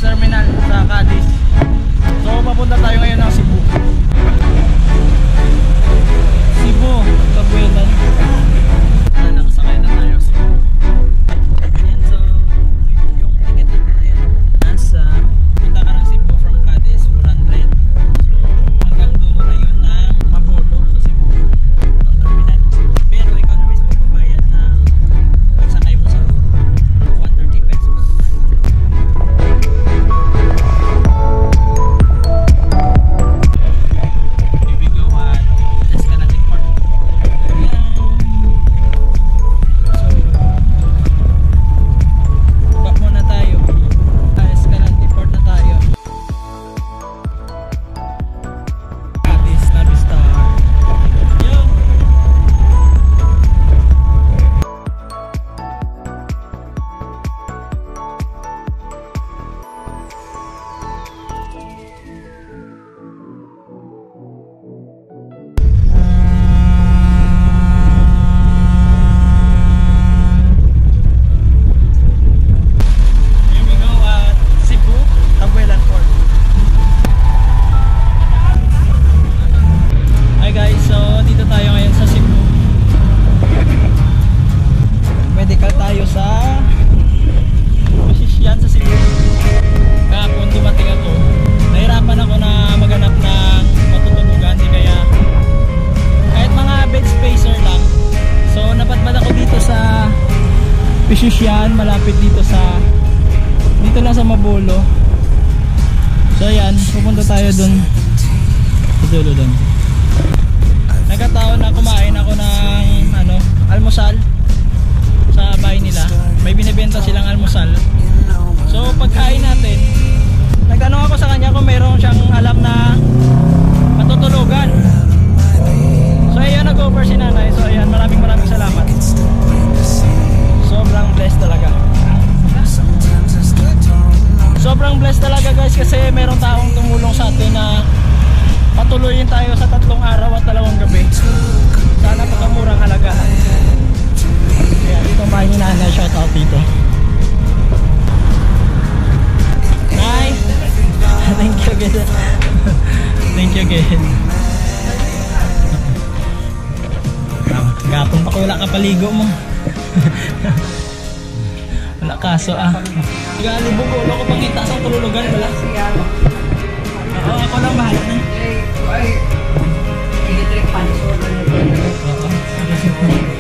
terminal sa Cadiz. So papunta tayo ngayon ng Cebu. Cebu, Tabuelan. Nakasakay na tayo sa Cebu. Ayan, so yung ticket natin na yan. Nasa punta ka ng Cebu from Cadiz, 400. So hanggang dulo na yun ng Mabolo sa Cebu ng terminal. Pero ikaw na mismo magbabayad ng pagsakay mo sa Roro, 130 pesos. Pishisyan, malapit dito lang sa Mabolo. So ayan, pupunta tayo dun sa dulo dun. Nagkataon na kumain ako ng almusal sa bahay nila. May binibenta silang almusal. So pagkain natin, nagtanong ako sa kanya kung meron siyang alam na matutulugan. So ayan, nag-offer si nanay. So ayan, maraming salamat. Sobrang blessed talaga. Sobrang blessed talaga guys, kasi merong taong tumulong sa atin na patuloyin tayo sa 3 araw at 2 gabi sa napakamurang halaga. Kaya dito ang bahay ni nanay, shout out dito. Nay! Thank you again. Thank you again. Gapon pa ko, wala ka paligo mo. Wala kaso Gali bubulo ko pangita sa tululugan wala. Oo, ako lang bahala na. Electric fan.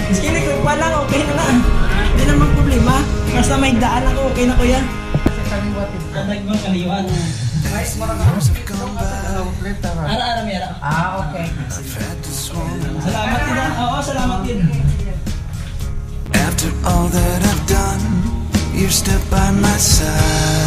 Maski electric fan lang, okay na lang. Hindi naman problema. Basta may daan ako, okay na kuya. Katag mo kaliwan. Ara-ara mera. Okay. Salamat din. Oo, salamat din. After all that I've done, you're still by my side.